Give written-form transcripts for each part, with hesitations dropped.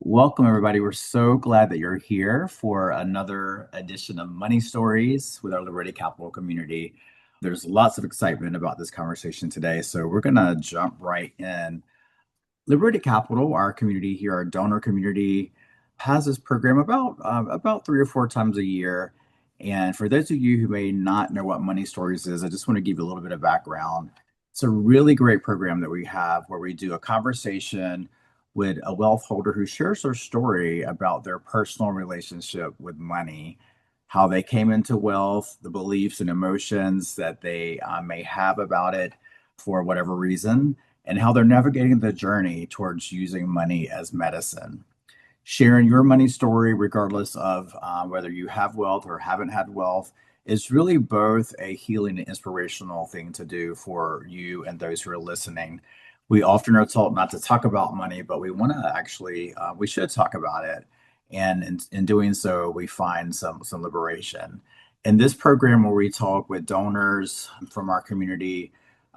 Welcome, everybody. We're so glad that you're here for another edition of Money Stories with our Liberty Capital community. There's lots of excitement about this conversation today, so we're going to jump right in. Liberty Capital, our community here, our donor community, has this program about 3 or 4 times a year. And for those of you who may not know what Money Stories is, I just want to give you a little bit of background. It's a really great program that we have where we do a conversation with a wealth holder who shares their story about their personal relationship with money, how they came into wealth, the beliefs and emotions that they may have about it for whatever reason, and how they're navigating the journey towards using money as medicine. Sharing your money story, regardless of whether you have wealth or haven't had wealth, is really both a healing and inspirational thing to do for you and those who are listening. We often are told not to talk about money, but we want to actually, we should talk about it. And in doing so, we find some liberation. In this program where we talk with donors from our community,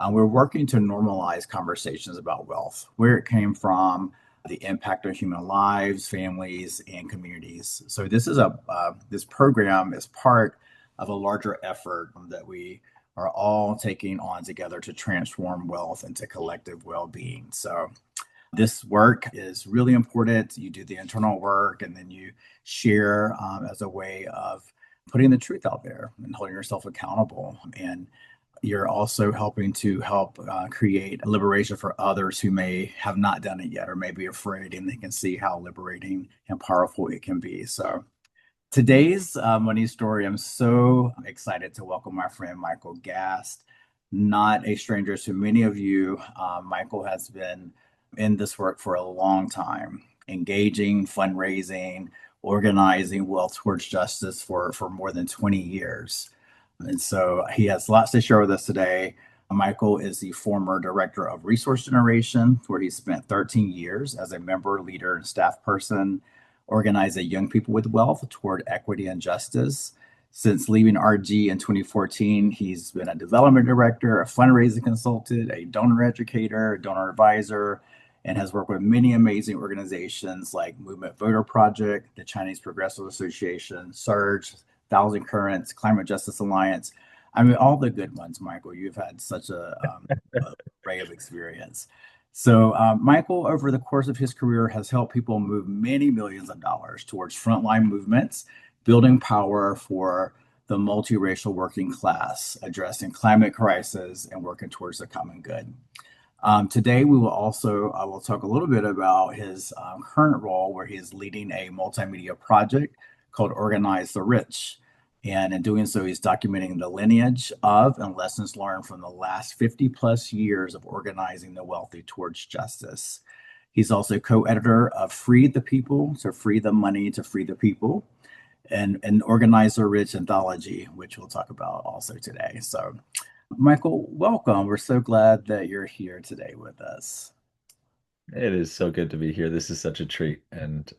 we're working to normalize conversations about wealth, where it came from, the impact on human lives, families, and communities. So this program is part of a larger effort that we are all taking on together to transform wealth into collective well-being. So this work is really important. You do the internal work and then you share as a way of putting the truth out there and holding yourself accountable. And you're also helping to help create liberation for others who may have not done it yet or may be afraid, and they can see how liberating and powerful it can be. So today's money story, I'm so excited to welcome my friend Michael Gast, not a stranger to many of you. Michael has been in this work for a long time, engaging, fundraising, organizing wealth towards justice for more than 20 years. And so he has lots to share with us today. Michael is the former director of resource generation, where he spent 13 years as a member, leader, and staff person, organizing young people with wealth toward equity and justice. Since leaving RG in 2014, he's been a development director, a fundraising consultant, a donor educator, a donor advisor, and has worked with many amazing organizations like Movement Voter Project, the Chinese Progressive Association, Surge, Thousand Currents, Climate Justice Alliance. I mean, all the good ones, Michael. You've had such a array of experience. So, Michael, over the course of his career, has helped people move many millions of dollars towards frontline movements, building power for the multiracial working class, addressing climate crisis, and working towards the common good. Today, I will talk a little bit about his current role, where he is leading a multimedia project called Organize the Rich. And in doing so, he's documenting the lineage of and lessons learned from the last 50 plus years of organizing the wealthy towards justice. He's also co-editor of Free the People, to free the money to free the people, and Organize the Rich anthology, which we'll talk about also today. So Michael, welcome. We're so glad that you're here today with us. It is so good to be here. This is such a treat. And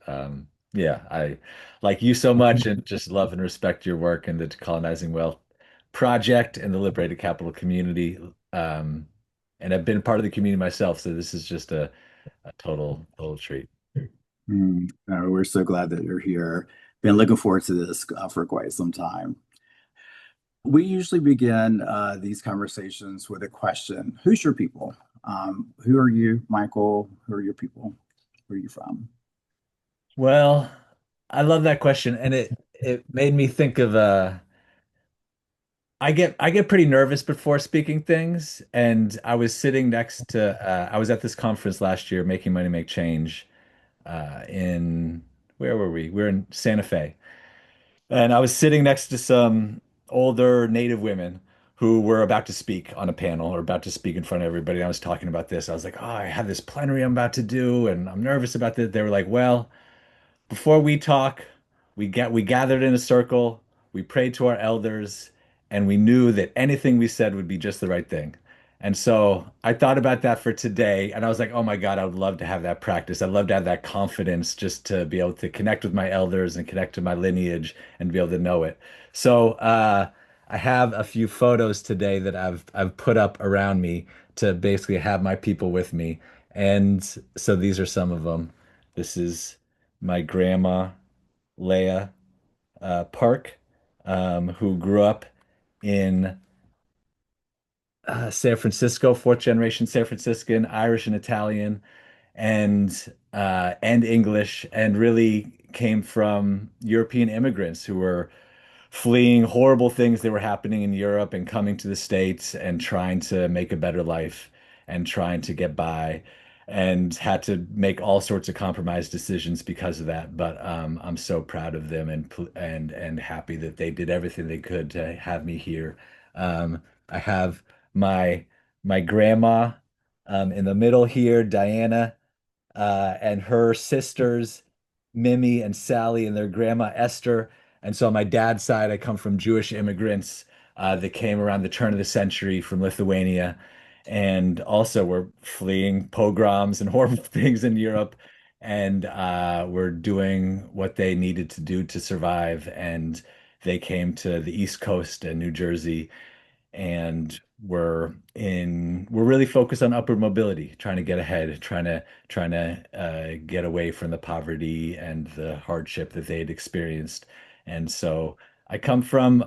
yeah, I like you so much and just love and respect your work and the Decolonizing Wealth Project and the Liberated Capital community. And I've been part of the community myself, so this is just a total treat. We're so glad that you're here. Been looking forward to this for quite some time. We usually begin these conversations with a question. Who's your people? Who are you, Michael? Who are your people? Where are you from? Well, I love that question, and it made me think of I get pretty nervous before speaking things, and I was sitting next to I was at this conference last year, Making Money Make Change, in where were we? We're in Santa Fe, and I was sitting next to some older Native women who were about to speak on a panel or about to speak in front of everybody. I was talking about this. I was like, "Oh, I have this plenary I'm about to do, and I'm nervous about this." They were like, "Well." Before we talk, we gathered in a circle, we prayed to our elders, and we knew that anything we said would be just the right thing. And so I thought about that for today, and I was like, oh my God, I would love to have that practice. I'd love to have that confidence just to be able to connect with my elders and connect to my lineage and be able to know it. So I have a few photos today that I've put up around me to basically have my people with me. And so these are some of them. This is my grandma, Leah Park, who grew up in San Francisco, fourth generation San Franciscan, Irish and Italian, and English, and really came from European immigrants who were fleeing horrible things that were happening in Europe and coming to the States and trying to make a better life and trying to get by and had to make all sorts of compromise decisions because of that. But I'm so proud of them and happy that they did everything they could to have me here. I have my my grandma in the middle here, Diana, and her sisters, Mimi and Sally, and their grandma Esther. And so on my dad's side, I come from Jewish immigrants that came around the turn of the century from Lithuania, and also were fleeing pogroms and horrible things in Europe, and were doing what they needed to do to survive. And they came to the East Coast and New Jersey and we're really focused on upward mobility, trying to get ahead, trying to get away from the poverty and the hardship that they'd experienced. And so I come from,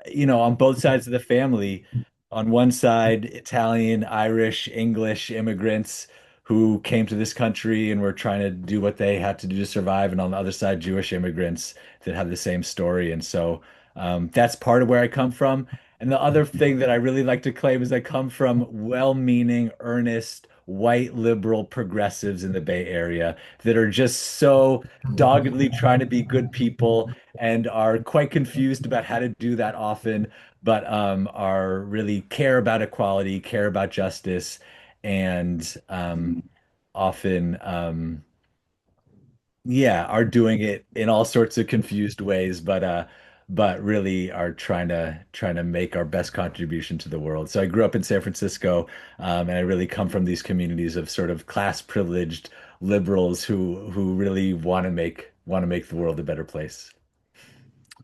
on both sides of the family. On one side, Italian, Irish, English immigrants who came to this country and were trying to do what they had to do to survive. And on the other side, Jewish immigrants that have the same story. And so that's part of where I come from. And the other thing that I really like to claim is I come from well-meaning, earnest, white liberal progressives in the Bay Area that are just so doggedly trying to be good people and are quite confused about how to do that often, but are really care about equality, care about justice, and often yeah, are doing it in all sorts of confused ways, but really are trying to make our best contribution to the world. So I grew up in San Francisco, and I really come from these communities of sort of class privileged liberals who really want to make the world a better place.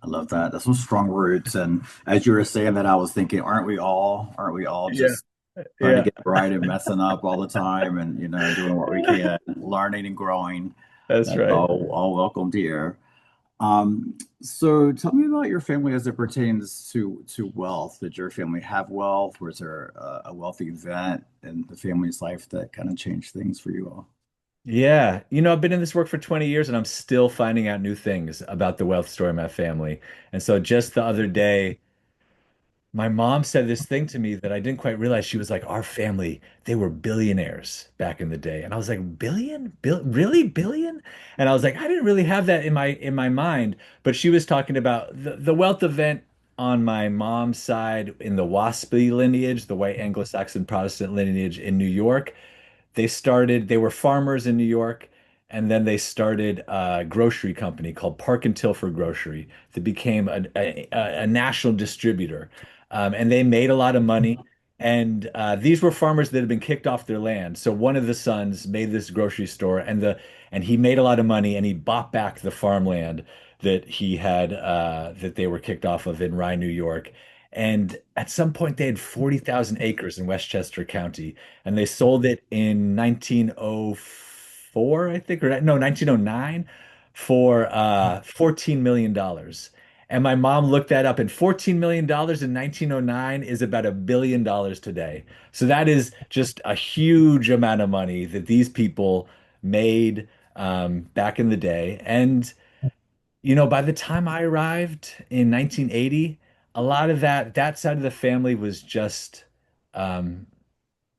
I love that. That's some strong roots. And as you were saying that, I was thinking, aren't we all Yeah, just trying to yeah, get right and messing up all the time and doing what we can, learning and growing. that's That's right. all welcome here. So tell me about your family as it pertains to wealth. Did your family have wealth? Was there a wealthy event in the family's life that kind of changed things for you all? Yeah, I've been in this work for 20 years and I'm still finding out new things about the wealth story of my family. And so just the other day, my mom said this thing to me that I didn't quite realize. She was like, "Our family, they were billionaires back in the day." And I was like, "Billion? Really? Billion?" And I was like, I didn't really have that in my mind. But she was talking about the wealth event on my mom's side in the WASP lineage, the white Anglo-Saxon Protestant lineage in New York. They were farmers in New York, and then they started a grocery company called Park and Tilford Grocery that became a national distributor. And they made a lot of money. And these were farmers that had been kicked off their land. So one of the sons made this grocery store, and he made a lot of money, and he bought back the farmland that they were kicked off of in Rye, New York. And at some point, they had 40,000 acres in Westchester County, and they sold it in 1904, I think, or no, 1909 for $14 million. Dollars. And my mom looked that up, and $14 million in 1909 is about $1 billion today. So that is just a huge amount of money that these people made back in the day. And, by the time I arrived in 1980, a lot of that side of the family was just um,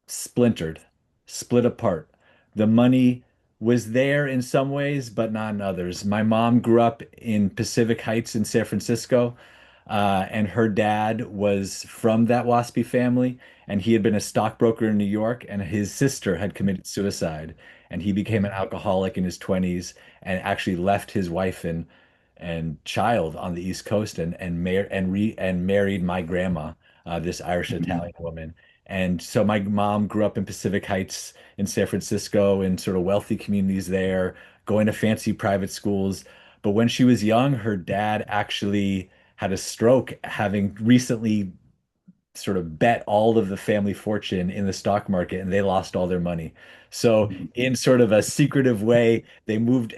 splintered, split apart. The money was there in some ways, but not in others. My mom grew up in Pacific Heights in San Francisco, and her dad was from that WASPy family, and he had been a stockbroker in New York, and his sister had committed suicide, and he became an alcoholic in his 20s and actually left his wife and child on the East Coast and married my grandma, this Irish Mhm. Italian woman. And so my mom grew up in Pacific Heights in San Francisco in sort of wealthy communities there, going to fancy private schools. But when she was young, her dad actually had a stroke, having recently sort of bet all of the family fortune in the stock market and they lost all their money. So in sort of a secretive way, they moved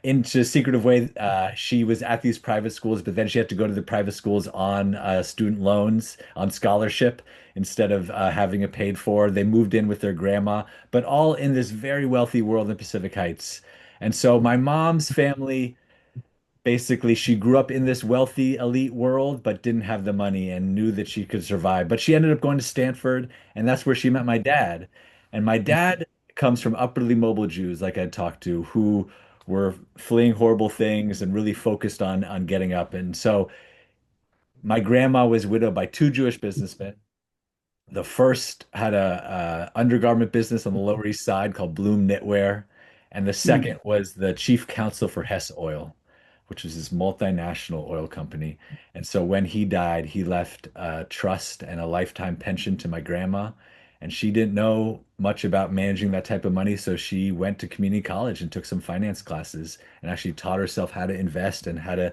into a secretive way. She was at these private schools, but then she had to go to the private schools on student loans, on scholarship, instead of having it paid for. They moved in with their grandma, but all in this very wealthy world in Pacific Heights. And so my mom's family basically she grew up in this wealthy elite world but didn't have the money and knew that she could survive, but she ended up going to Stanford, and that's where she met my dad. And my dad comes from upwardly mobile Jews like I talked to who were fleeing horrible things and really focused on getting up. And so my grandma was widowed by two Jewish businessmen. The first had a undergarment business on the Lower East Side called Bloom Knitwear, and the second was the chief counsel for Hess Oil, which was this multinational oil company. And so when he died, he left a trust and a lifetime pension to my grandma, and she didn't know much about managing that type of money, so she went to community college and took some finance classes and actually taught herself how to invest and how to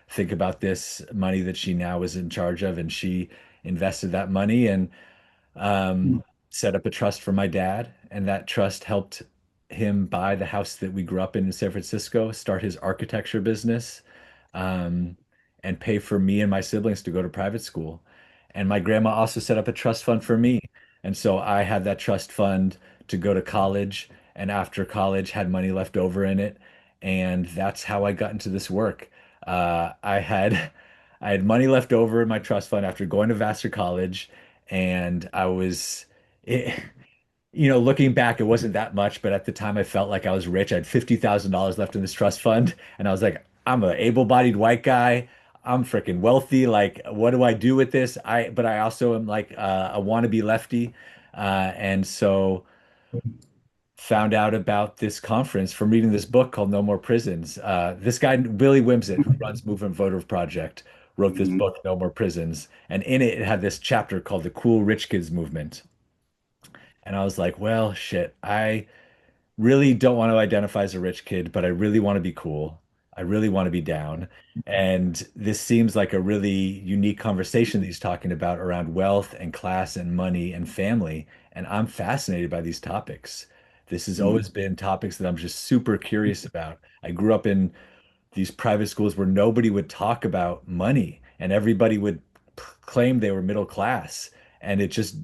think about this money that she now was in charge of, and she invested that money and um, set up a trust for my dad, and that trust helped him buy the house that we grew up in San Francisco, start his architecture business, um, and pay for me and my siblings to go to private school. And my grandma also set up a trust fund for me. And so I had that trust fund to go to college, and after college had money left over in it. And that's how I got into this work. I had I had money left over in my trust fund after going to Vassar College, and it, looking back, it wasn't that much, but at the time I felt like I was rich. I had $50,000 left in this trust fund, and I was like, I'm a able-bodied white guy. I'm freaking wealthy. Like, what do I do with this? But I also am like a wannabe lefty, and so found out about this conference from reading this book called No More Prisons. This guy, Billy Wimsett, who runs Movement Voter Project, wrote this book, No More Prisons. And in it, it had this chapter called The Cool Rich Kids Movement. And I was like, well, shit, I really don't want to identify as a rich kid, but I really want to be cool. I really want to be down. And this seems like a really unique conversation that he's talking about around wealth and class and money and family. And I'm fascinated by these topics. This has always been topics that I'm just super curious about. I grew up in these private schools where nobody would talk about money and everybody would claim they were middle class. And it just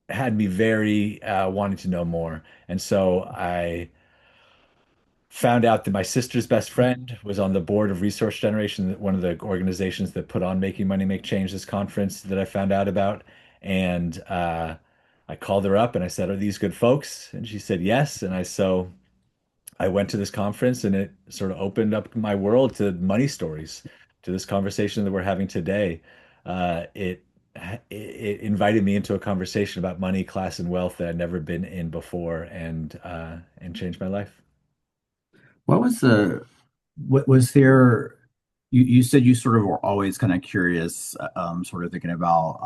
had me very wanting to know more. And so I found out that my sister's best friend was on the board of Resource Generation, one of the organizations that put on Making Money Make Change, this conference that I found out about. And I called her up and I said, "Are these good folks?" And she said, "Yes." And I went to this conference and it sort of opened up my world to money stories, to this conversation that we're having today. It invited me into a conversation about money, class, and wealth that I'd never been in before, and changed my life. What was the what was there you said you sort of were always kind of curious, sort of thinking about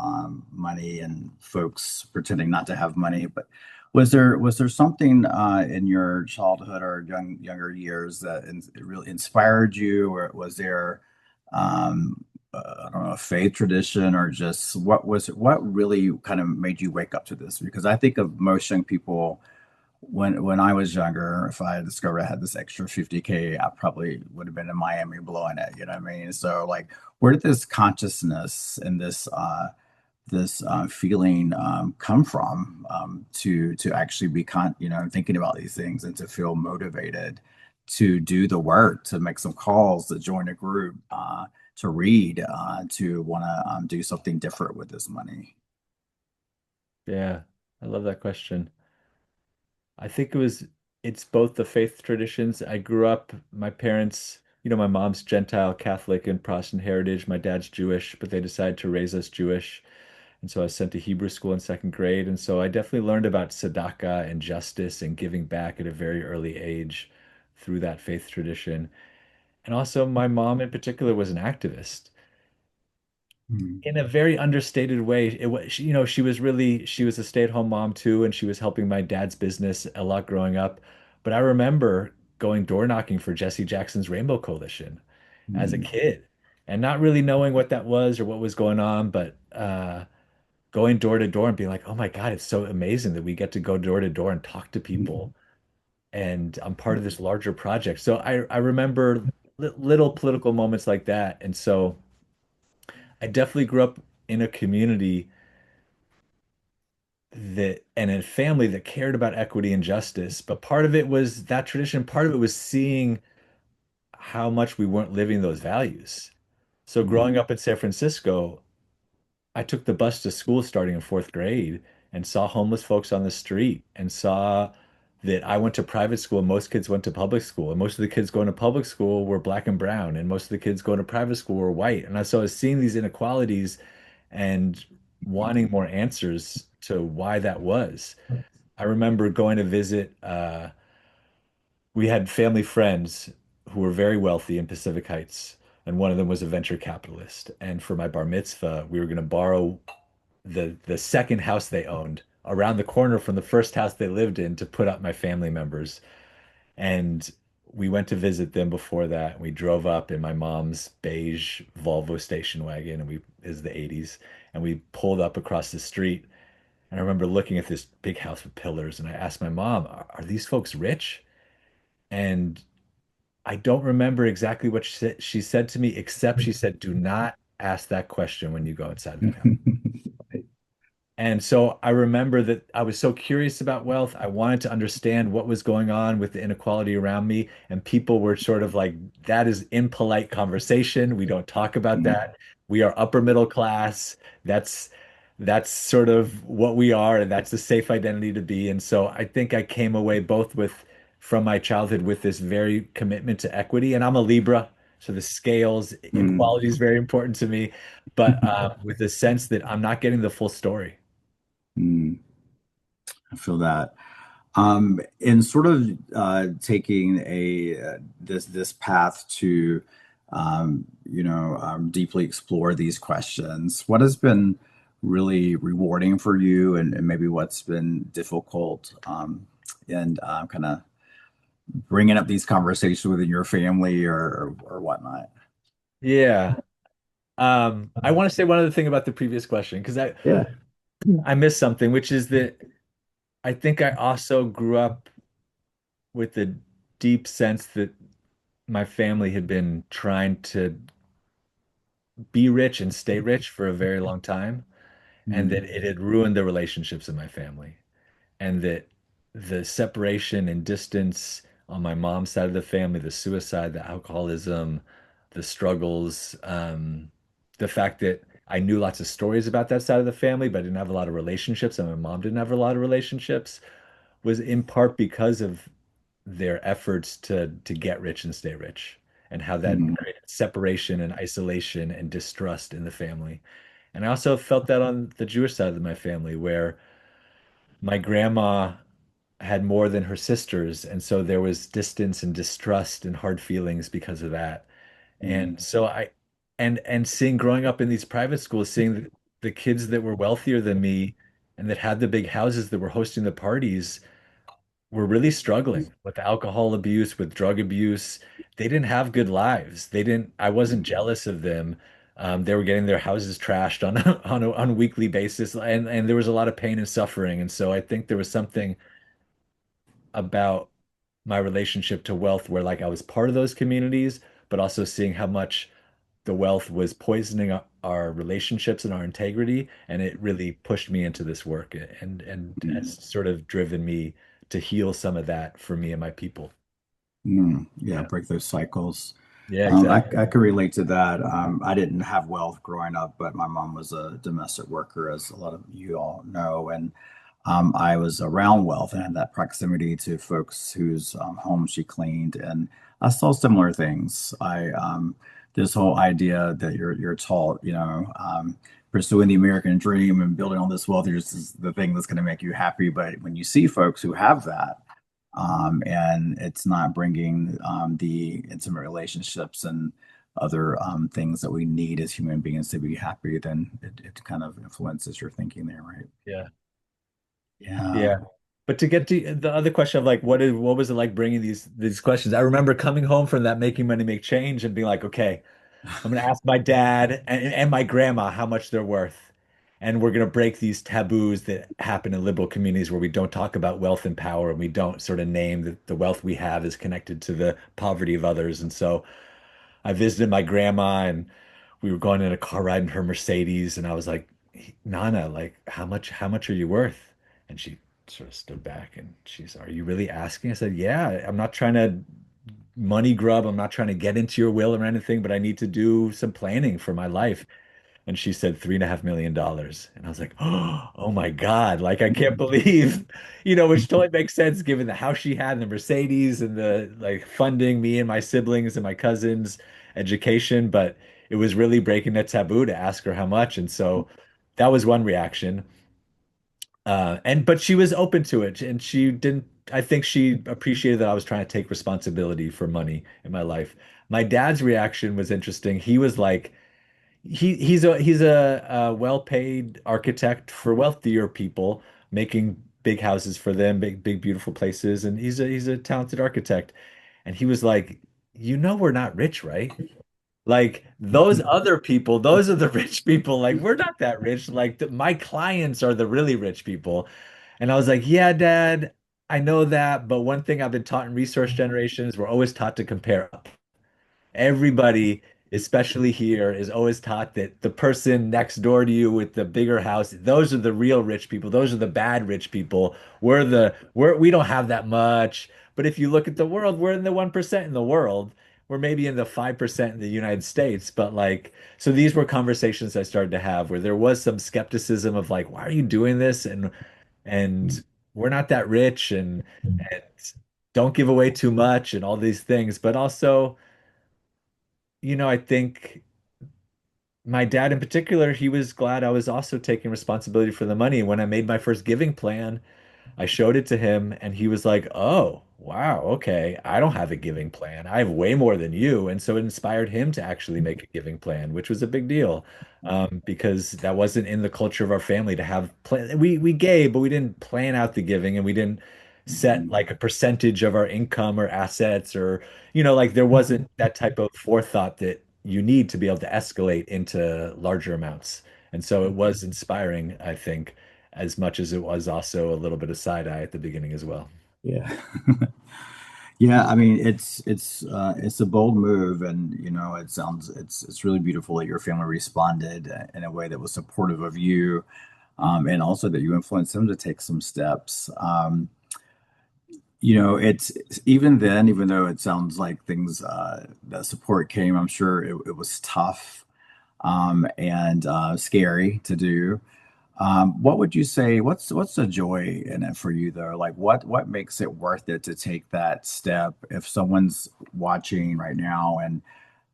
money and folks pretending not to have money, but was there something in your childhood or younger years that really inspired you, or was there I don't know, a faith tradition, or just what really kind of made you wake up to this? Because I think of most young people when I was younger, if I had discovered I had this extra 50K, I probably would have been in Miami blowing it, you know what I mean? So like where did this consciousness and this feeling come from, to actually be thinking about these things and to feel motivated to do the work, to make some calls, to join a group, to read, to want to do something different with this money? Yeah, I love that question. I think it's both the faith traditions. I grew up, my parents, my mom's Gentile, Catholic, and Protestant heritage. My dad's Jewish, but they decided to raise us Jewish. And so I was sent to Hebrew school in second grade. And so I definitely learned about tzedakah and justice and giving back at a very early age through that faith tradition. And also, my mom in particular was an activist Mm, in a very understated way. It was, she was a stay-at-home mom too, and she was helping my dad's business a lot growing up. But I remember going door knocking for Jesse Jackson's Rainbow Coalition as a mm, kid and not really knowing what that was or what was going on. But going door to door and being like, oh my God, it's so amazing that we get to go door to door and talk to people. And I'm part of this larger project. So I remember little political moments like that. And so I definitely grew up in a community that and a family that cared about equity and justice. But part of it was that tradition, part of it was seeing how much we weren't living those values. So growing up in San Francisco, I took the bus to school starting in fourth grade and saw homeless folks on the street and saw that I went to private school and most kids went to public school. And most of the kids going to public school were black and brown, and most of the kids going to private school were white. And so I was seeing these inequalities and wanting more answers to why that was. I remember going to visit, we had family friends who were very wealthy in Pacific Heights, and one of them was a venture capitalist. And for my bar mitzvah, we were going to borrow the second house they owned around the corner from the first house they lived in to put up my family members. And we went to visit them before that. We drove up in my mom's beige Volvo station wagon, and we is the 80s, and we pulled up across the street. And I remember looking at this big house with pillars, and I asked my mom, are these folks rich? And I don't remember exactly what she said to me, except she said, do not ask that question when you go outside that house. And so I remember that I was so curious about wealth. I wanted to understand what was going on with the inequality around me. And people were sort of like, that is impolite conversation. We don't talk about that. We are upper middle class. That's that's sort of what we are, and that's a safe identity to be. And so I think I came away both with from my childhood with this very commitment to equity. And I'm a Libra, so the scales, equality is very important to me, but with the sense that I'm not getting the full story. I feel that. In sort of taking a this path to deeply explore these questions, what has been really rewarding for you, and maybe what's been difficult, and kind of bringing up these conversations within your family or whatnot? Yeah. I want to say one other thing about the previous question because Yeah. I missed something, which is that I think I also grew up with a deep sense that my family had been trying to be rich and stay rich for a very long time, and that Mm, it had ruined the relationships in my family, and that the separation and distance on my mom's side of the family, the suicide, the alcoholism, the struggles, the fact that I knew lots of stories about that side of the family, but I didn't have a lot of relationships, and my mom didn't have a lot of relationships, was in part because of their efforts to get rich and stay rich, and how that mm, created separation and isolation and distrust in the family. And I also felt that on the Jewish side of my family, where my grandma had more than her sisters, and so there was distance and distrust and hard feelings because of that. mm, And so and seeing growing up in these private schools, seeing the kids that were wealthier than me and that had the big houses that were hosting the parties were really struggling with alcohol abuse, with drug abuse. They didn't have good lives. They didn't, I wasn't jealous of them. They were getting their houses trashed on on a weekly basis, and there was a lot of pain and suffering. And so I think there was something about my relationship to wealth where like I was part of those communities, but also seeing how much the wealth was poisoning our relationships and our integrity, and it really pushed me into this work and has mm. sort of driven me to heal some of that for me and my people. Yeah, Yeah. break those cycles. Yeah, I exactly. can relate to that. I didn't have wealth growing up, but my mom was a domestic worker, as a lot of you all know, and I was around wealth and had that proximity to folks whose homes she cleaned, and I saw similar things. I This whole idea that you're taught, pursuing the American dream and building all this wealth is the thing that's going to make you happy. But when you see folks who have that, and it's not bringing the intimate relationships and other things that we need as human beings to be happy, then it kind of influences your thinking there, right? Yeah. Yeah. Yeah. But to get to the other question of like what was it like bringing these questions? I remember coming home from that Making Money Make Change and being like, okay, I'm gonna ask my dad and my grandma how much they're worth. and we're going to break these taboos that happen in liberal communities where we don't talk about wealth and power and we don't sort of name that the wealth we have is connected to the poverty of others. And so I visited my grandma and we were going in a car ride in her Mercedes and I was like, Nana, like how much are you worth? And she sort of stood back and she's, are you really asking? I said, yeah, I'm not trying to money grub. I'm not trying to get into your will or anything, but I need to do some planning for my life. And she said $3.5 million. And I was like, oh my God, like I can't believe, which totally makes sense given the house she had and the Mercedes and the like funding me and my siblings and my cousins' education. But it was really breaking that taboo to ask her how much. And so that was one reaction. But she was open to it and she didn't, I think she appreciated that I was trying to take responsibility for money in my life. My dad's reaction was interesting. He was like, he's a well-paid architect for wealthier people, making big houses for them, big beautiful places, and he's a talented architect. And he was like, we're not rich, right? Like those other people, those are the rich people. Like we're not that rich. Like my clients are the really rich people. And I was like, yeah, Dad, I know that, but one thing I've been taught in resource generation is we're always taught to compare up. Everybody, especially here, is always taught that the person next door to you with the bigger house, those are the real rich people. Those are the bad rich people. We don't have that much. But if you look at the world, we're in the 1% in the world. We're maybe in the 5% in the United States. But like, so these were conversations I started to have where there was some skepticism of like, why are you doing this? And we're not that rich and don't give away too much and all these things. But also, I think my dad in particular, he was glad I was also taking responsibility for the money. When I made my first giving plan, I showed it to him and he was like, "Oh, wow, okay. I don't have a giving plan. I have way more than you." And so it inspired him to actually make a giving plan, which was a big deal. Because that wasn't in the culture of our family to have plan. We gave, but we didn't plan out the giving and we didn't set like a percentage of our income or assets or, like there wasn't that type of forethought that you need to be able to escalate into larger amounts. And so it was inspiring, I think as much as it was also a little bit of side eye at the beginning as well. Yeah. Yeah, I mean it's a bold move and it's really beautiful that your family responded in a way that was supportive of you, and also that you influenced them to take some steps. It's even then, even though it sounds like things the support came, I'm sure it was tough, and scary to do. What would you say? What's the joy in it for you though? Like what makes it worth it to take that step if someone's watching right now and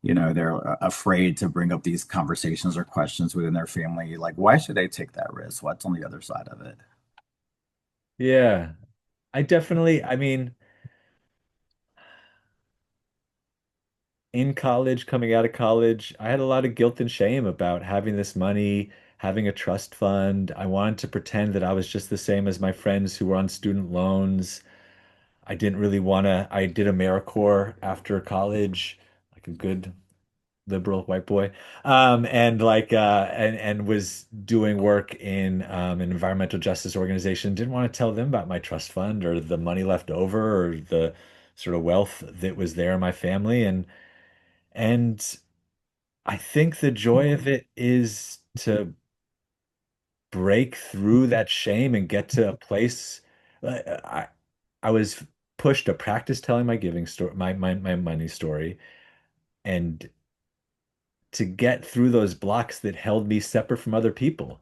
they're afraid to bring up these conversations or questions within their family? Like why should they take that risk? What's on the other side of it? Yeah, I mean, in college, coming out of college, I had a lot of guilt and shame about having this money, having a trust fund. I wanted to pretend that I was just the same as my friends who were on student loans. I didn't really want to. I did AmeriCorps after college, like a good liberal white boy, and like and was doing work in an environmental justice organization. Didn't want to tell them about my trust fund or the money left over or the sort of wealth that was there in my family, and I think the joy of it is to break through that shame and get to a place. I was pushed to practice telling my giving story, my money story, and to get through those blocks that held me separate from other people.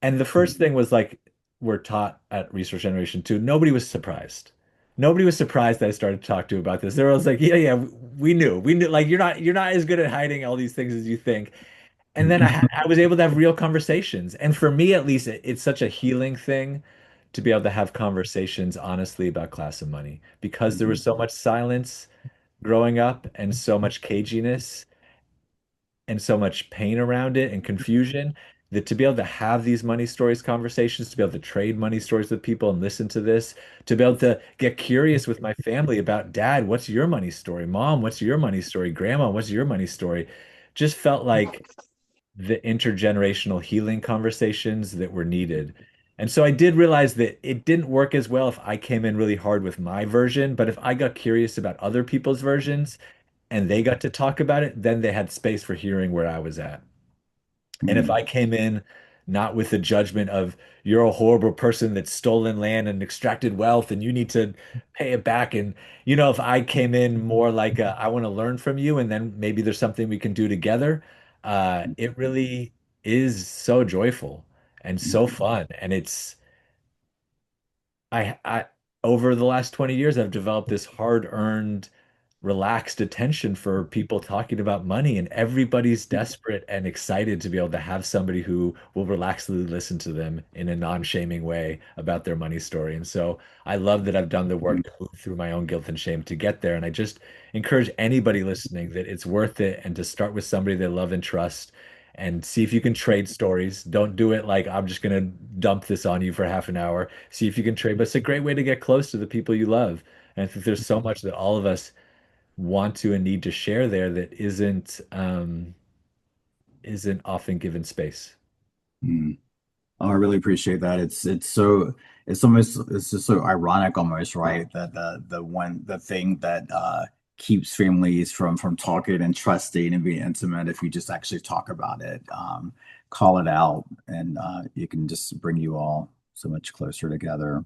And the first thing was like we're taught at Resource Generation 2, nobody was surprised. Nobody was surprised that I started to talk to about this. They were always like, yeah, yeah, we knew. We knew like you're not as good at hiding all these things as you think. And then I was able to have real conversations. And for me, at least, it's such a healing thing to be able to have conversations honestly about class and money because there was so much silence growing up and so much caginess and so much pain around it and confusion that to be able to have these money stories conversations, to be able to trade money stories with people and listen to this, to be able to get curious with my family about dad, what's your money story? Mom, what's your money story? Grandma, what's your money story? Just felt like the intergenerational healing conversations that were needed. And so I did realize that it didn't work as well if I came in really hard with my version, but if I got curious about other people's versions and they got to talk about it, then they had space for hearing where I was at. And if Mm, I came in not with the judgment of you're a horrible person that's stolen land and extracted wealth and you need to pay it back, and if I came in more like I want to learn from you and then maybe there's something we can do together, it really is so joyful and so fun. And I over the last 20 years, I've developed this hard-earned, relaxed attention for people talking about money, and everybody's desperate and excited to be able to have somebody who will relaxedly listen to them in a non-shaming way about their money story. And so I love that I've done the work to move through my own guilt and shame to get there. And I just encourage anybody listening that it's worth it and to start with somebody they love and trust and see if you can trade stories. Don't do it like I'm just going to dump this on you for half an hour. See if you can trade, but it's a great way to get close to the people you love. And I think there's so much that all of us want to and need to share there that isn't often given space. mm. Oh, I really appreciate that. It's just so ironic almost, right? That the thing that keeps families from talking and trusting and being intimate, if you just actually talk about it, call it out, and it can just bring you all so much closer together.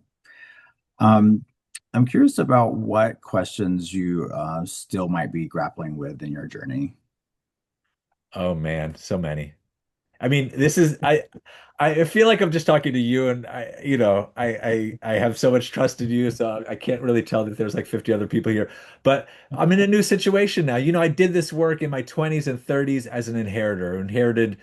Um, I'm curious about what questions you still might be grappling with in your journey. Oh man, so many. I mean, this is I feel like I'm just talking to you, and I have so much trust in you, so I can't really tell that there's like 50 other people here. But I'm in a new situation now. I did this work in my 20s and 30s as an inheritor, inherited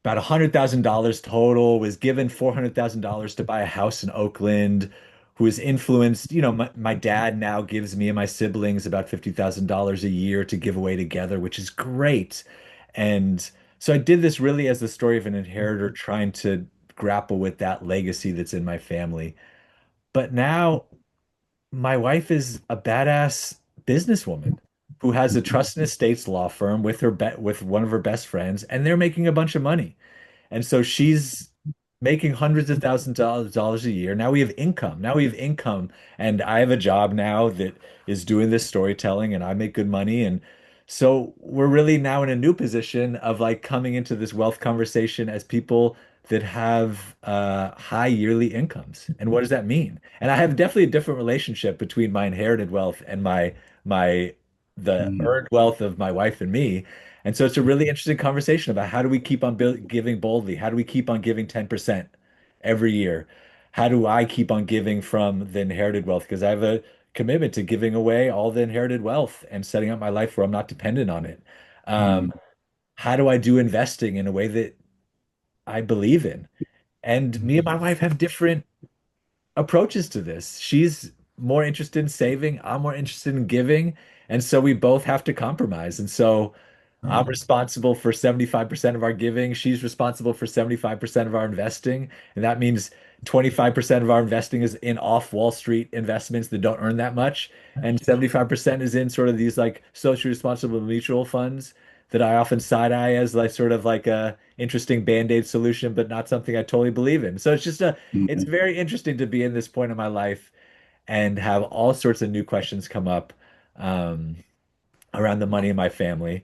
about $100,000 total, was given $400,000 to buy a house in Oakland, who was influenced. My dad now gives me and my siblings about $50,000 a year to give away together, which is great. And so I did this really as the story of an inheritor trying to grapple with that legacy that's in my family. But now my wife is a badass businesswoman who has a trust and estates law firm with with one of her best friends, and they're making a bunch of money. And so she's making hundreds of thousands of dollars a year. Now we have income. Now we have income. And I have a job now that is doing this storytelling and I make good money. And so we're really now in a new position of like coming into this wealth conversation as people that have high yearly incomes. And what does that mean? And I have definitely a different relationship between my inherited wealth and my the Mm, earned wealth of my wife and me. And so it's a really interesting conversation about how do we keep on giving boldly? How do we keep on giving 10% every year? How do I keep on giving from the inherited wealth? Because I have a commitment to giving away all the inherited wealth and setting up my life where I'm not dependent on it. mm, How do I do investing in a way that I believe in? And me and my wife have different approaches to this. She's more interested in saving, I'm more interested in giving, and so we both have to compromise. And so I'm responsible for 75% of our giving, she's responsible for 75% of our investing, and that means 25% of our investing is in off Wall Street investments that don't earn that much, and 75% is in sort of these like socially responsible mutual funds that I often side eye as like sort of like a interesting band-aid solution, but not something I totally believe in. So it's mm, very interesting to be in this point in my life and have all sorts of new questions come up um, around the money in my family.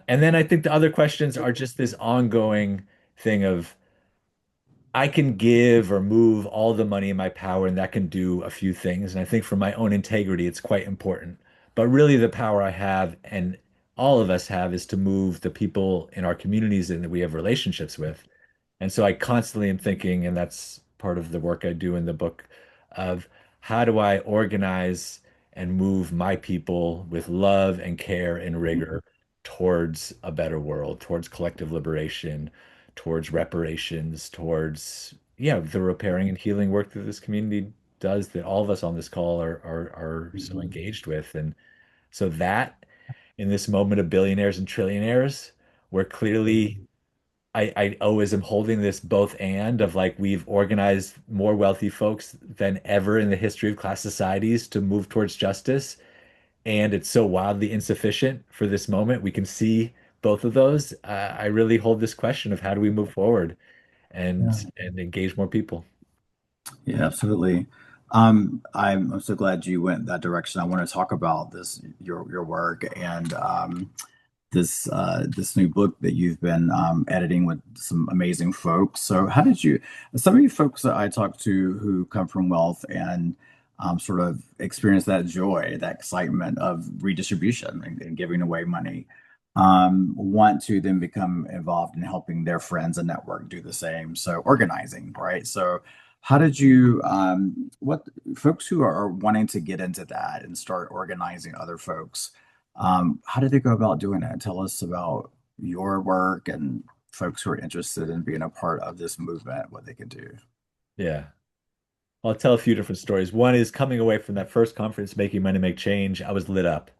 And then I think the other questions are just this ongoing thing of I can give or move all the money in my power, and that can do a few things. And I think for my own integrity, it's quite important. But really, the power I have, and all of us have, is to move the people in our communities and that we have relationships with. And so I constantly am thinking, and that's part of the work I do in the book, of how do I organize and move my people with love and care and rigor towards a better world, towards collective liberation, towards reparations, towards, yeah, the repairing and healing work that this community does that all of us on this call are so mm, engaged with. And so that in this moment of billionaires and trillionaires, where clearly I always am holding this both and of like we've organized more wealthy folks than ever in the history of class societies to move towards justice. And it's so wildly insufficient for this moment. We can see both of those, I really hold this question of how do we move forward Yeah. and engage more people. Yeah, absolutely. I'm so glad you went that direction. I want to talk about this your work and this new book that you've been editing with some amazing folks. So, how did you? Some of you folks that I talk to who come from wealth and sort of experience that joy, that excitement of redistribution and giving away money, want to then become involved in helping their friends and network do the same. So, organizing, right? So. How did you, what folks who are wanting to get into that and start organizing other folks? How did they go about doing it? Tell us about your work and folks who are interested in being a part of this movement, what they can do. Yeah. I'll tell a few different stories. One is coming away from that first conference, Making Money Make Change. I was lit up.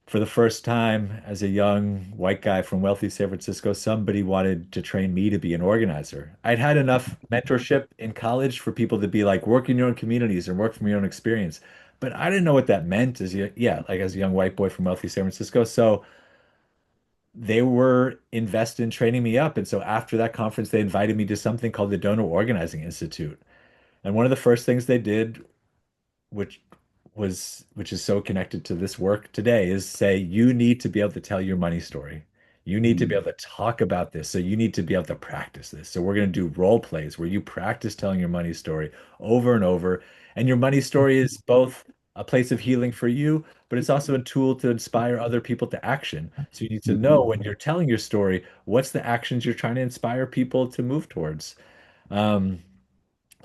For the first time as a young white guy from wealthy San Francisco, somebody wanted to train me to be an organizer. I'd had enough mentorship in college for people to be like, work in your own communities and work from your own experience. But I didn't know what that meant yeah, like as a young white boy from wealthy San Francisco. So they were invested in training me up. And so after that conference, they invited me to something called the Donor Organizing Institute. And one of the first things they did, which which is so connected to this work today, is say you need to be able to tell your money story. You need to be Mm, able to talk about this. So you need to be able to practice this. So we're going to do role plays where you practice telling your money story over and over. And your money story is both a place of healing for you, but it's also a tool to inspire other people to action. So you need to know mhm. when you're telling your story, what's the actions you're trying to inspire people to move towards. Um,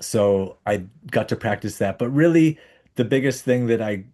so I got to practice that. But really, the biggest thing that I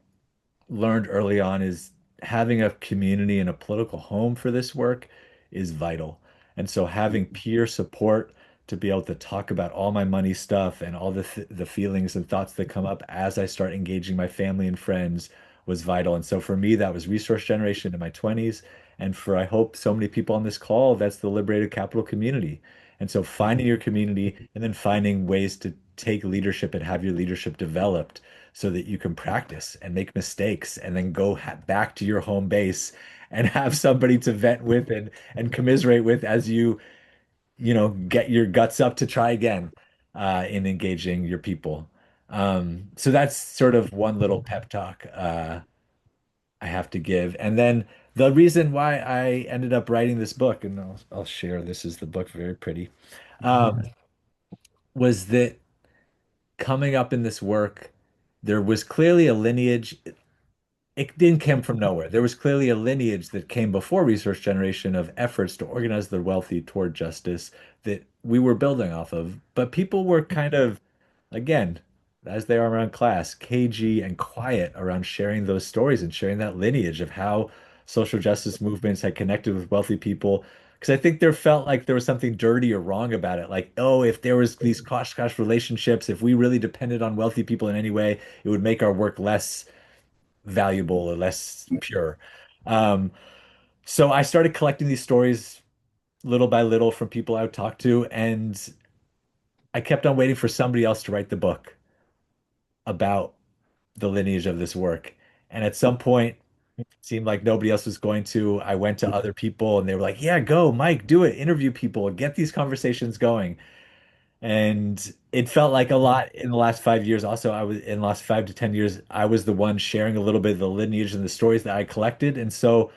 learned early on is having a community and a political home for this work is vital. And so having peer support to be able to talk about all my money stuff and all the feelings and thoughts that come up as I start engaging my family and friends was vital. And so for me, that was resource generation in my 20s. And for I hope so many people on this call, that's the liberated capital community. And so finding your community and then finding ways to take leadership and have your leadership developed so that you can practice and make mistakes and then go back to your home base and have somebody to vent with and commiserate with as get your guts up to try again in engaging your people. So that's sort of one little pep talk I have to give. And then the reason why I ended up writing this book, and I'll share this is the book, very pretty, um, was that coming up in this work, there was clearly a lineage. It didn't come from nowhere. There was clearly a lineage that came before resource generation of efforts to organize the wealthy toward justice that we were building off of. But people were kind of, again, as they are around class, cagey and quiet around sharing those stories and sharing that lineage of how social justice movements had connected with wealthy people. Because I think there felt like there was something dirty or wrong about it. Like, oh, if there was these cost relationships, if we really depended on wealthy people in any way, it would make our work less valuable or less pure. Um, so I started collecting these stories little by little from people I would talk to, and I kept on waiting for somebody else to write the book about the lineage of this work. And at some point, it seemed like nobody else was going to. I went to other people and they were like, yeah, go, Mike, do it, interview people, get these conversations going. And it felt like a lot in the last 5 years. Also, I was in the last 5 to 10 years, I was the one sharing a little bit of the lineage and the stories that I collected. And so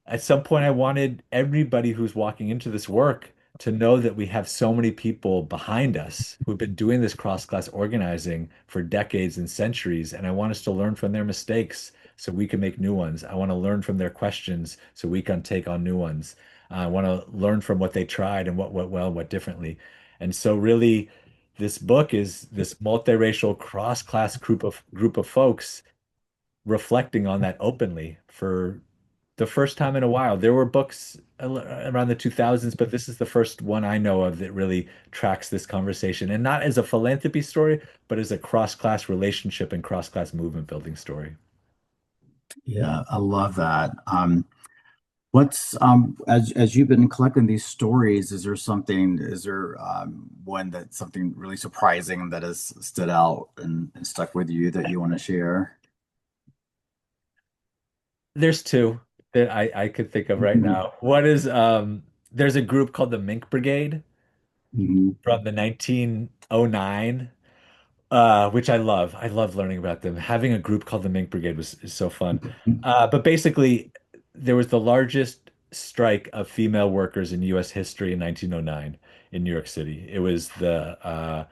at some point, I wanted everybody who's walking into this work to know that we have so many people behind us who've been doing this cross-class organizing for decades and centuries. And I want us to learn from their mistakes so we can make new ones. I want to learn from their questions so we can take on new ones. I want to learn from what they tried and what went well, what differently. And so really, this book is this multiracial cross-class group of folks reflecting on that openly for the first time in a while. There were books around the 2000s, but this is the first one I know of that really tracks this conversation and not as a philanthropy story, but as a cross-class relationship and cross-class movement building story. Yeah, I love that. What's as you've been collecting these stories, is there one that something really surprising that has stood out and stuck with you that you want to share? There's two. that I could think of right now. What is there's a group called the Mink Brigade Mhm. from the 1909, which I love. I love learning about them. Having a group called the Mink Brigade was is so fun. But basically, there was the largest strike of female workers in U.S. history in 1909 in New York City. It was the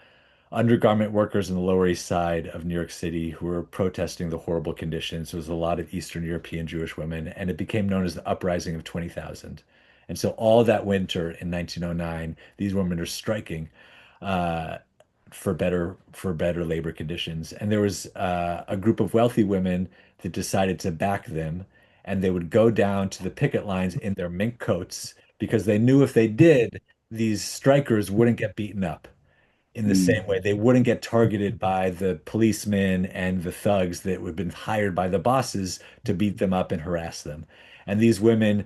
undergarment workers in the Lower East Side of New York City who were protesting the horrible conditions. There was a lot of Eastern European Jewish women, and it became known as the Uprising of 20,000. And so all that winter in 1909, these women are striking uh, for better labor conditions. And there was a group of wealthy women that decided to back them, and they would go down to the picket lines in their mink coats because they knew if they did, these strikers wouldn't get beaten up in the Mhm. same way. They wouldn't get targeted by the policemen and the thugs that would have been hired by the bosses to beat them up and harass them. And these women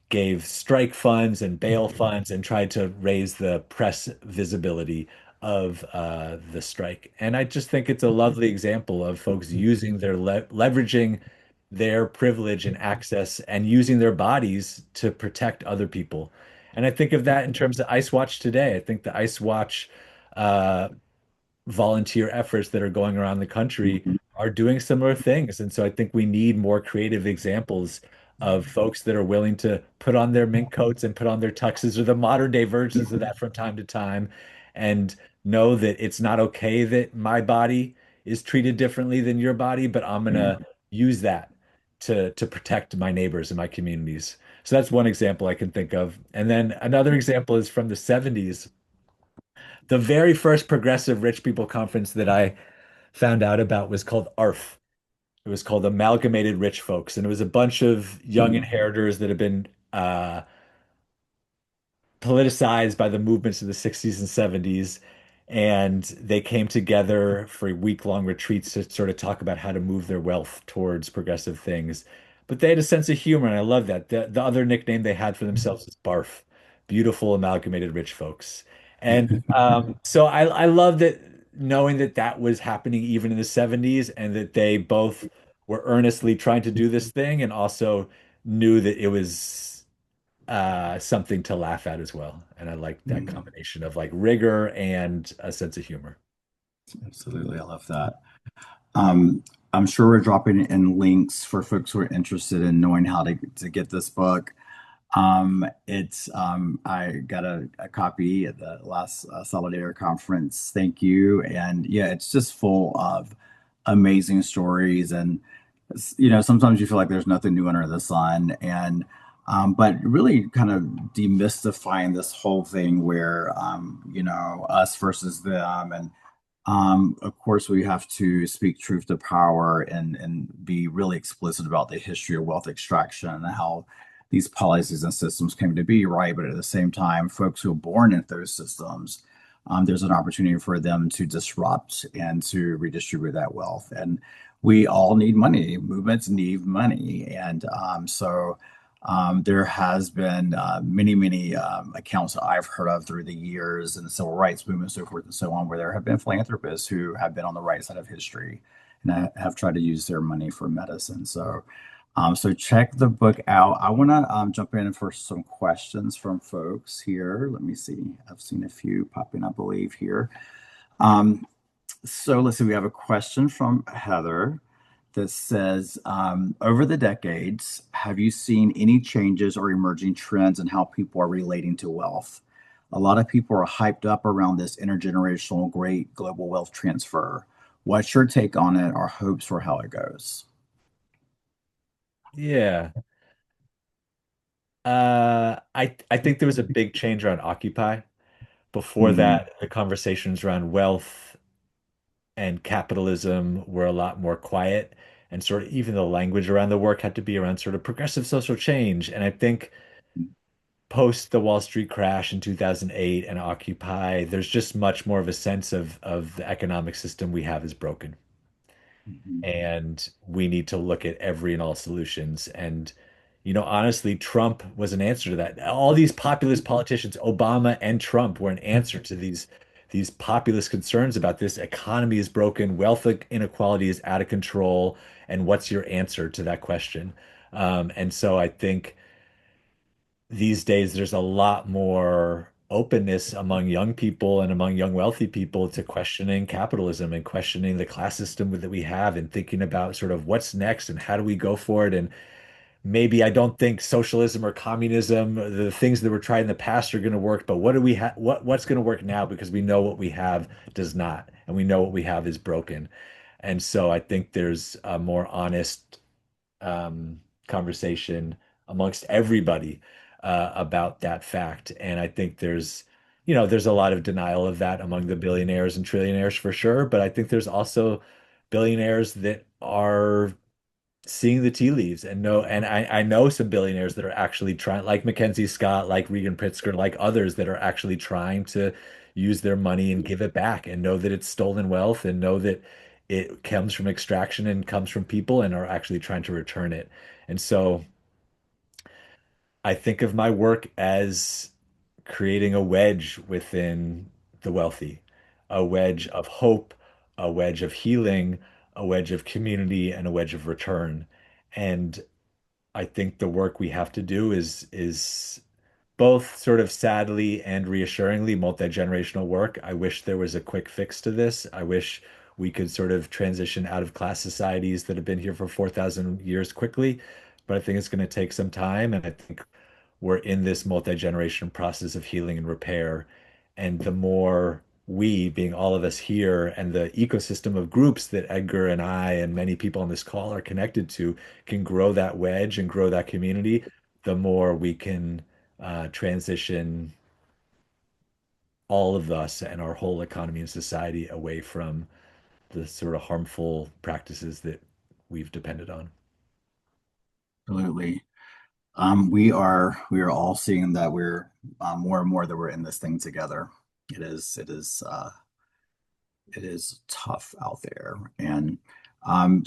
gave strike funds and bail funds and tried to raise the press visibility of the strike. And I just think it's a lovely example of folks using their leveraging their privilege and access and using their bodies to protect other people. And I think of that in terms of Ice Watch today. I think the Ice Watch uh, volunteer efforts that are going around the country are doing similar things. And so I think we need more creative examples of folks that are willing to put on their mink coats and put on their tuxes or the modern day versions of that from time to time and know that it's not okay that my body is treated differently than your body, but I'm gonna use that to protect my neighbors and my communities. So that's one example I can think of. And then another example is from the 70s. The very first progressive rich people conference that I found out about was called ARF. It was called Amalgamated Rich Folks, and it was a bunch of young inheritors that had been politicized by the movements of the 60s and 70s. And they came together for week-long retreats to sort of talk about how to move their wealth towards progressive things. But they had a sense of humor, and I love that. The other nickname they had for themselves was BARF, Beautiful Amalgamated Rich Folks. And so I love that knowing that that was happening even in the 70s and that they both were earnestly trying to do this thing and also knew that it was something to laugh at as well. And I like that Mhm. combination of like rigor and a sense of humor. Absolutely. I love that. Um, I'm sure we're dropping in links for folks who are interested in knowing how to get this book. It's I got a copy at the last Solidator conference. Thank you. And yeah, it's just full of amazing stories. And sometimes you feel like there's nothing new under the sun. And but really kind of demystifying this whole thing where us versus them. And of course, we have to speak truth to power and be really explicit about the history of wealth extraction and how these policies and systems came to be, right? But at the same time, folks who are born into those systems, there's an opportunity for them to disrupt and to redistribute that wealth. And we all need money. Movements need money, and there has been many accounts that I've heard of through the years in the civil rights movement, so forth and so on, where there have been philanthropists who have been on the right side of history and have tried to use their money for medicine. So check the book out. I want to jump in for some questions from folks here. Let me see. I've seen a few popping, I believe, here. Um, so let's see. We have a question from Heather that says, over the decades, have you seen any changes or emerging trends in how people are relating to wealth? A lot of people are hyped up around this intergenerational great global wealth transfer. What's your take on it or hopes for how it goes? Yeah. I think there was a big change around Occupy. Before Mhm, that, the conversations around wealth and capitalism were a lot more quiet. And sort of even the language around the work had to be around sort of progressive social change. And I think post the Wall Street crash in 2008 and Occupy, there's just much more of a sense of the economic system we have is broken. mhm, And we need to look at every and all solutions. And, honestly, Trump was an answer to that. All these populist politicians, Obama and Trump, were an answer to these populist concerns about this economy is broken, wealth inequality is out of control, and what's your answer to that question? And so I think these days there's a lot more openness among young people and among young wealthy people to questioning capitalism and questioning the class system that we have and thinking about sort of what's next and how do we go for it. And maybe I don't think socialism or communism, the things that were tried in the past are going to work, but what do we have? What's going to work now? Because we know what we have does not, and we know what we have is broken. And so I think there's a more honest conversation amongst everybody about that fact. And I think there's a lot of denial of that among the billionaires and trillionaires for sure. But I think there's also billionaires that are seeing the tea leaves and know, and I know some billionaires that are actually trying, like Mackenzie Scott, like Regan Pritzker, like others that are actually trying to use their money and give it back and know that it's stolen wealth and know that it comes from extraction and comes from people and are actually trying to return it. And so I think of my work as creating a wedge within the wealthy, a wedge of hope, a wedge of healing, a wedge of community, and a wedge of return. And I think the work we have to do is both sort of sadly and reassuringly multi-generational work. I wish there was a quick fix to this. I wish we could sort of transition out of class societies that have been here for 4,000 years quickly, but I think it's going to take some time. And I think we're in this multi-generation process of healing and repair. And the more we, being all of us here, and the ecosystem of groups that Edgar and I and many people on this call are connected to can grow that wedge and grow that community, the more we can transition all of us and our whole economy and society away from the sort of harmful practices that we've depended on. Absolutely. We are all seeing that we're more and more that we're in this thing together. It is tough out there. And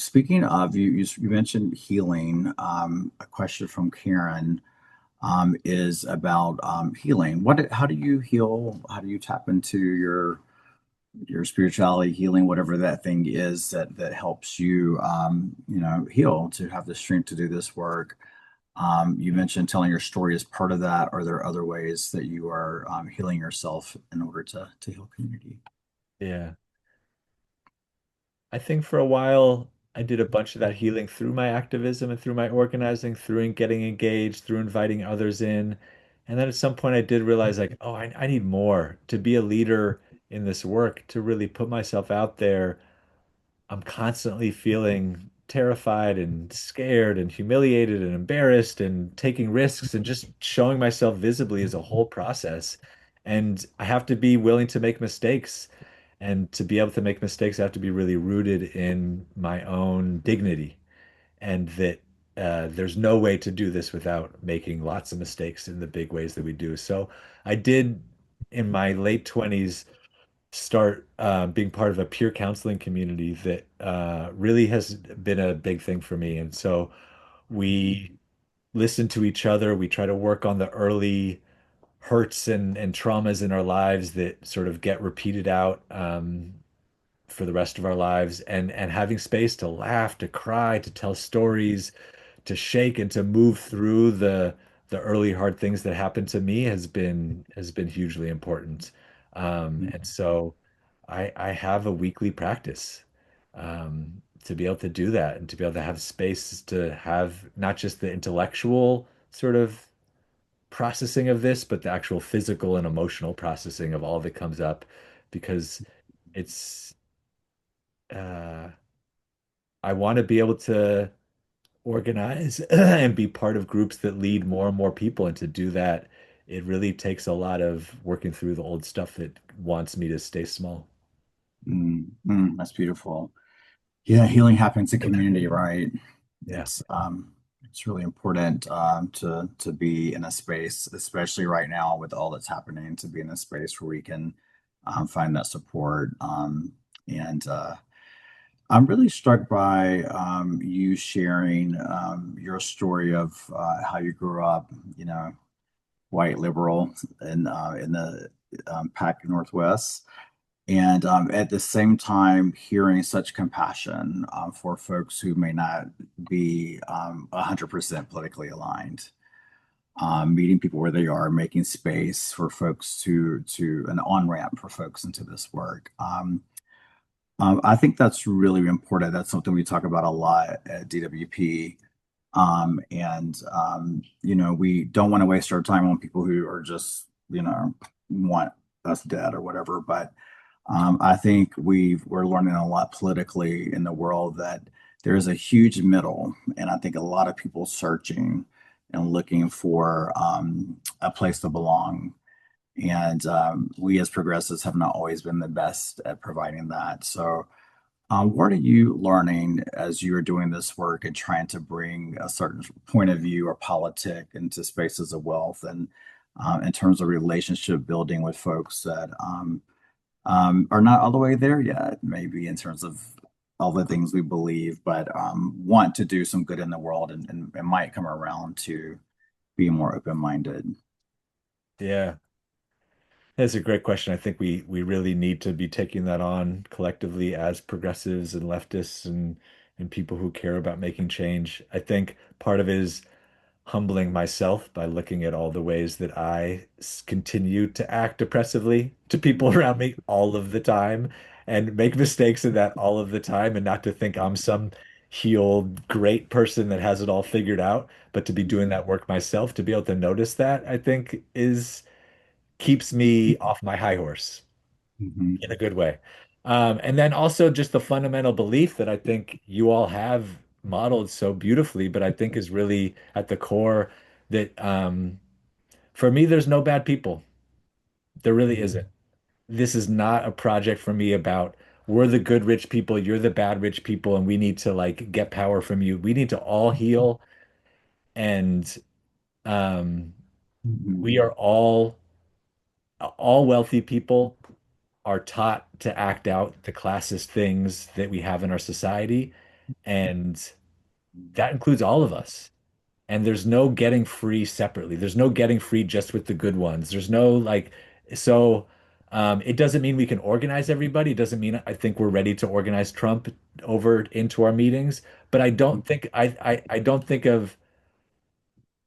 speaking of you mentioned healing. A question from Karen is about healing. How do you heal? How do you tap into your spirituality, healing, whatever that thing is that helps you, heal, to have the strength to do this work? You mentioned telling your story as part of that. Are there other ways that you are healing yourself in order to heal community? Yeah. I think for a while I did a bunch of that healing through my activism and through my organizing, through getting engaged, through inviting others in. And then at some point I did realize like, oh, I need more to be a leader in this work, to really put myself out there. I'm constantly feeling terrified and scared and humiliated and embarrassed and taking risks and just showing myself visibly is a whole process. And I have to be willing to make mistakes. And to be able to make mistakes, I have to be really rooted in my own dignity. And that there's no way to do this without making lots of mistakes in the big ways that we do. So I did in my late 20s start being part of a peer counseling community that really has been a big thing for me. And so we listen to each other. We try to work on the early hurts and traumas in our lives that sort of get repeated out for the rest of our lives, and having space to laugh, to cry, to tell stories, to shake and to move through the early hard things that happened to me has been hugely important. And so I have a weekly practice to be able to do that and to be able to have space to have not just the intellectual sort of processing of this, but the actual physical and emotional processing of all that comes up because it's uh I want to be able to organize and be part of groups that lead more and more people. And to do that, it really takes a lot of working through the old stuff that wants me to stay small. That's beautiful. Yeah, healing happens in community, right? Yeah. It's really important to be in a space, especially right now with all that's happening, to be in a space where we can find that support. And I'm really struck by you sharing your story of how you grew up, white liberal in the Pacific Northwest. And at the same time, hearing such compassion for folks who may not be 100% politically aligned, meeting people where they are, making space for folks to an on-ramp for folks into this work. I think that's really important. That's something we talk about a lot at DWP. We don't want to waste our time on people who are just, want us dead or whatever. But I think we're learning a lot politically in the world that there is a huge middle, and I think a lot of people searching and looking for a place to belong. And we as progressives have not always been the best at providing that. So, what are you learning as you're doing this work and trying to bring a certain point of view or politic into spaces of wealth and in terms of relationship building with folks that are not all the way there yet, maybe in terms of all the things we believe, but want to do some good in the world and might come around to be more open-minded. Yeah, that's a great question. I think we really need to be taking that on collectively as progressives and leftists and people who care about making change. I think part of it is humbling myself by looking at all the ways that continue to act oppressively to people around me all of the time and make mistakes in that all of the time, and not to think I'm some healed great person that has it all figured out, but to be doing that work myself, to be able to notice that, I think is keeps me off my high horse Mhm. in a good way. And then also just the fundamental belief that I think you all have modeled so beautifully, but I think is really at the core that for me, there's no bad people. There really isn't. This is not a project for me about we're the good rich people, you're the bad rich people, and we need to like get power from you. We need to all heal, and um, Mhm. we are all wealthy people are taught to act out the classist things that we have in our society. And that includes all of us. And there's no getting free separately. There's no getting free just with the good ones. There's no like, so it doesn't mean we can organize everybody. It doesn't mean I think we're ready to organize Trump over into our meetings. But I don't think of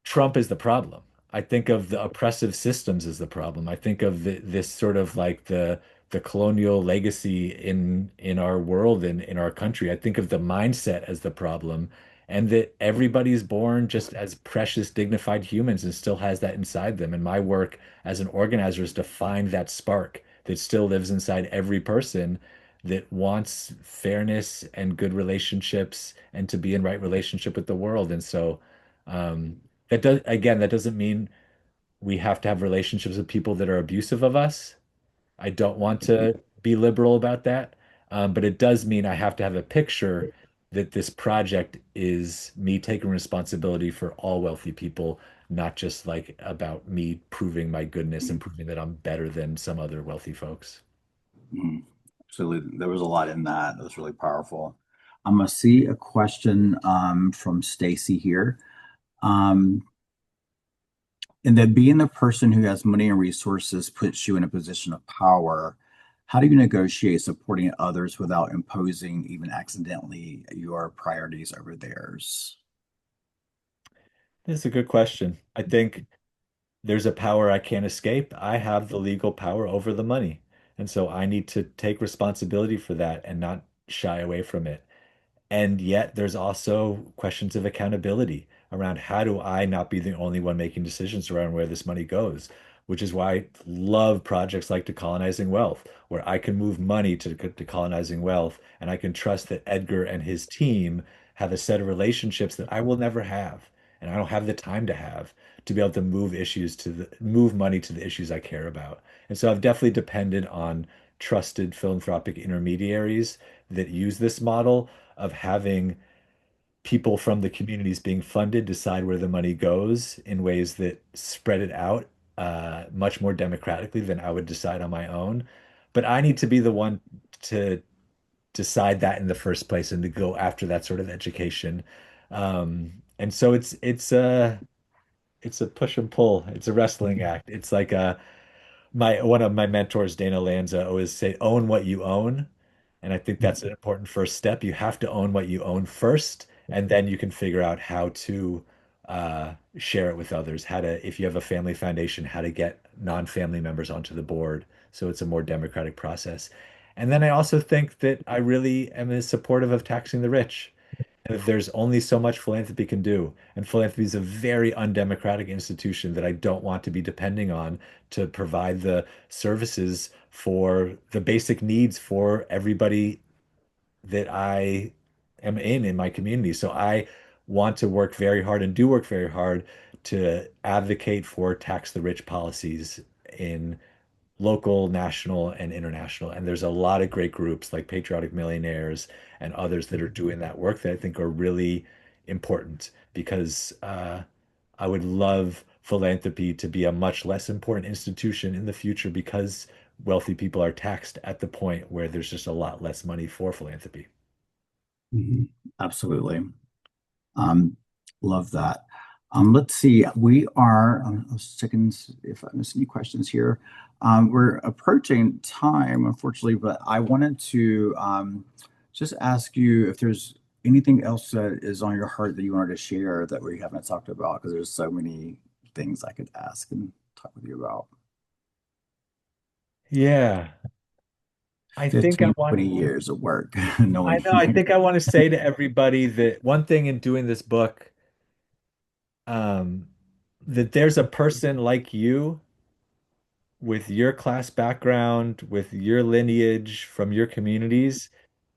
Trump is the problem. I think of the oppressive systems as the problem. I think of this sort of like the colonial legacy in our world and in our country. I think of the mindset as the problem, and that everybody is born just as precious, dignified humans and still has that inside them. And my work as an organizer is to find that spark that still lives inside every person that wants fairness and good relationships and to be in right relationship with the world. And so that does again, that doesn't mean we have to have relationships with people that are abusive of us. I don't want to be liberal about that. But it does mean I have to have a picture that this project is me taking responsibility for all wealthy people, not just like about me proving my goodness and proving that I'm better than some other wealthy folks. Mhm. Absolutely. There was a lot in that. That was really powerful. I'm gonna see a question from Stacy here. Um, and that being the person who has money and resources puts you in a position of power. How do you negotiate supporting others without imposing, even accidentally, your priorities over theirs? That's a good question. I think there's a power I can't escape. I have the legal power over the money. And so I need to take responsibility for that and not shy away from it. And yet there's also questions of accountability around how do I not be the only one making decisions around where this money goes, which is why I love projects like Decolonizing Wealth, where I can move money to decolonizing wealth, and I can trust that Edgar and his team have a set of relationships that I will never have, and I don't have the time to have to be able to move money to the issues I care about. And so I've definitely depended on trusted philanthropic intermediaries that use this model of having people from the communities being funded decide where the money goes in ways that spread it out much more democratically than I would decide on my own. But I need to be the one to decide that in the first place and to go after that sort of education. And so it's a push and pull. It's a wrestling act. It's like a my one of my mentors, Dana Lanza, always say, own what you own. And I think that's an important first step. You have to own what you own first, and then you can figure out how to share it with others. How to, if you have a family foundation, how to get non-family members onto the board so it's a more democratic process. And then I also think that I really am supportive of taxing the rich. And that there's only so much philanthropy can do. And philanthropy is a very undemocratic institution that I don't want to be depending on to provide the services for the basic needs for everybody that I am in my community. So I want to work very hard and do work very hard to advocate for tax the rich policies in local, national, and international. And there's a lot of great groups like Patriotic Millionaires and others that are doing that work that I think are really important because I would love philanthropy to be a much less important institution in the future because wealthy people are taxed at the point where there's just a lot less money for philanthropy. Mhm. Absolutely. Um, Love that. Let's see. I was checking if I missed any questions here. We're approaching time, unfortunately, but I wanted to just ask you if there's anything else that is on your heart that you wanted to share that we haven't talked about, because there's so many things I could ask and talk with you about. Yeah, I think I 15, want, 20 years of work, I knowing know, I think I want to say to everybody that one thing in doing this book, um, that there's a person like you with your class background, with your lineage from your communities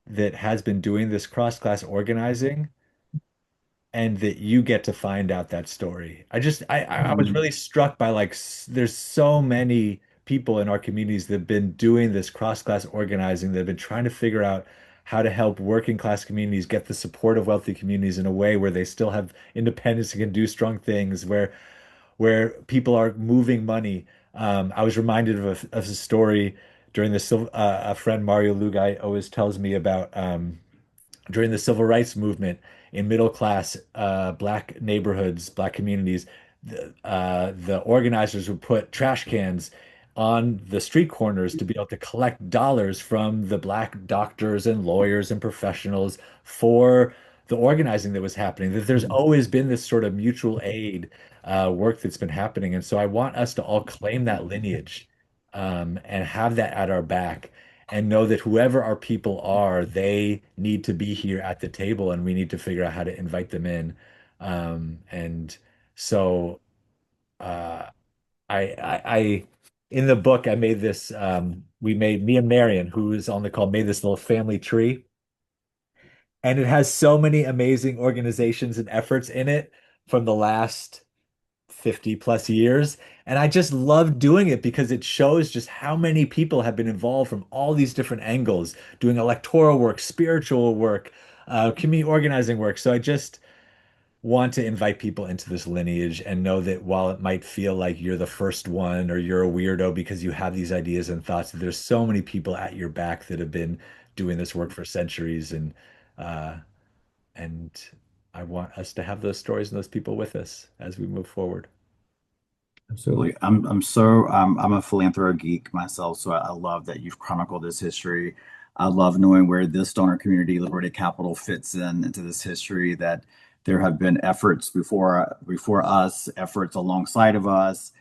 that has been doing this cross-class organizing and that you get to find out that story. I was really struck by like there's so many people in our communities that have been doing this cross-class organizing that have been trying to figure out how to help working class communities get the support of wealthy communities in a way where they still have independence and can do strong things, where people are moving money. I was reminded of a story during the a friend Mario Lugai always tells me about during the civil rights movement in middle class black neighborhoods, black communities. The organizers would put trash cans on the street corners to be able to collect dollars from the black doctors and lawyers and professionals for the organizing that was happening. That there's always been this sort of mutual aid work that's been happening. And so I want us to all claim that lineage and have that at our back and know that whoever our people are, they need to be here at the table and we need to figure out how to invite them in. And so uh, in the book, I made this, me and Marion, who is on the call, made this little family tree. And it has so many amazing organizations and efforts in it from the last 50 plus years. And I just love doing it because it shows just how many people have been involved from all these different angles, doing electoral work, spiritual work, community organizing work. So I just want to invite people into this lineage and know that while it might feel like you're the first one or you're a weirdo because you have these ideas and thoughts, there's so many people at your back that have been doing this work for centuries uh, and I want us to have those stories and those people with us as we move forward. Absolutely. I'm a philanthro geek myself, so I love that you've chronicled this history. I love knowing where this donor community, Liberated Capital, fits into this history, that there have been efforts before us, efforts alongside of us,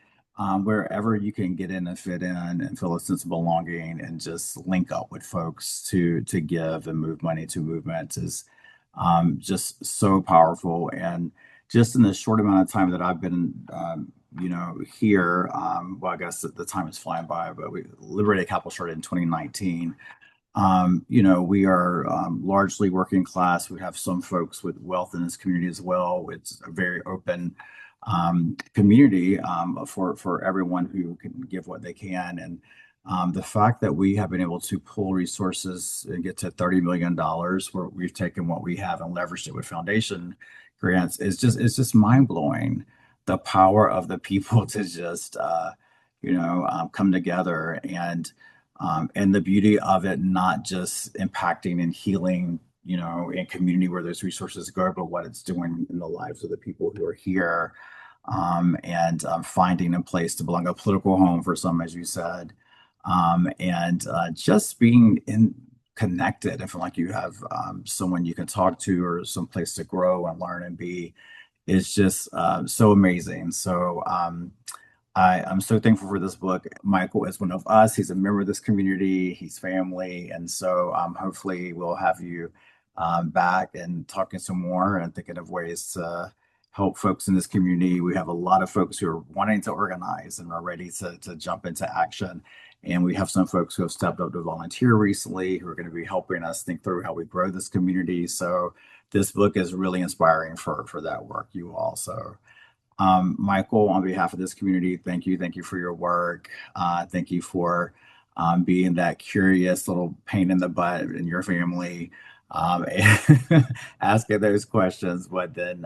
wherever you can get in and fit in and feel a sense of belonging and just link up with folks to give and move money to movements is just so powerful. And just in the short amount of time that I've been here, well, I guess the time is flying by, but Liberated Capital started in 2019. We are largely working class. We have some folks with wealth in this community as well. It's a very open community for everyone who can give what they can. And the fact that we have been able to pull resources and get to $30 million, where we've taken what we have and leveraged it with foundation grants, is just mind blowing. The power of the people to just come together and the beauty of it not just impacting and healing, in community where those resources go, but what it's doing in the lives of the people who are here. and finding a place to belong, a political home for some, as you said, and just being in connected. I feel like you have someone you can talk to or some place to grow and learn and be is just so amazing. So I'm so thankful for this book. Michael is one of us. He's a member of this community. He's family, and so hopefully we'll have you back and talking some more and thinking of ways to help folks in this community. We have a lot of folks who are wanting to organize and are ready to jump into action. And we have some folks who have stepped up to volunteer recently who are going to be helping us think through how we grow this community. So this book is really inspiring for that work, you all. So Michael, on behalf of this community, thank you. Thank you for your work. Thank you for being that curious little pain in the butt in your family, and asking those questions, but then,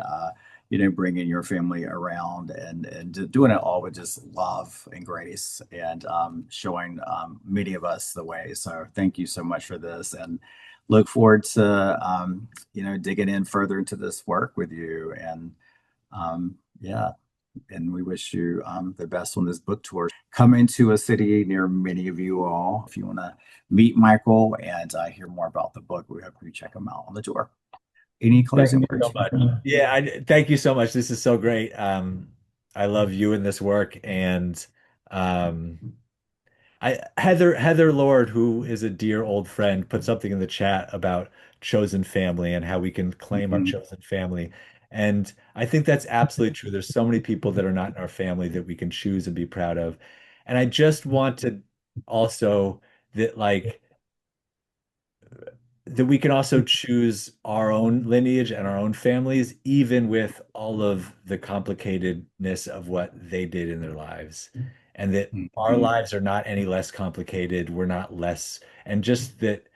bringing your family around and doing it all with just love and grace and showing many of us the way. So thank you so much for this and look forward to, digging in further into this work with you. And yeah, and we wish you the best on this book tour. Come into a city near many of you all. If you want to meet Michael and hear more about the book, we hope you check him out on the tour. Any Thank closing you words? so much. Yeah, thank you so much. This is so great. I love you and this work, and um, Heather Lord, who is a dear old friend, put something in the chat about chosen family and how we can claim our Mhm. chosen family. And I think that's absolutely true. There's so many people that are not in our family that we can choose and be proud of. And I just want to also that like that we can also choose our own lineage and our own families, even with all of the complicatedness of what they did in their lives. And that our Mhm. lives are not any less complicated. We're not less, and just that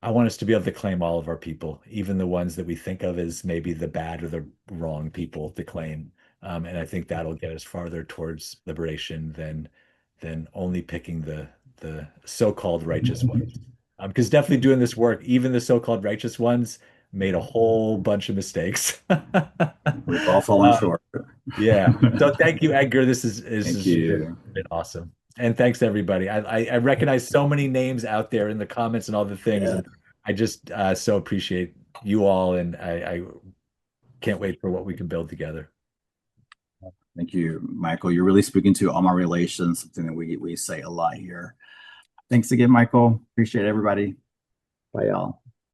I want us to be able to claim all of our people, even the ones that we think of as maybe the bad or the wrong people to claim. And I think that'll get us farther towards liberation than only picking the so-called righteous ones. Because definitely doing this work, even the so-called righteous ones made a whole bunch of mistakes. We've all fallen short. Yeah. So thank you, Edgar. This Thank has you. been awesome. And thanks everybody. I recognize so many names out there in the comments and all the things, Yeah. and I just so appreciate you all, and I can't wait for what we can build together. Thank you, Michael. You're really speaking to all my relations, something that we say a lot here. Thanks again, Michael. Appreciate everybody. Bye, y'all.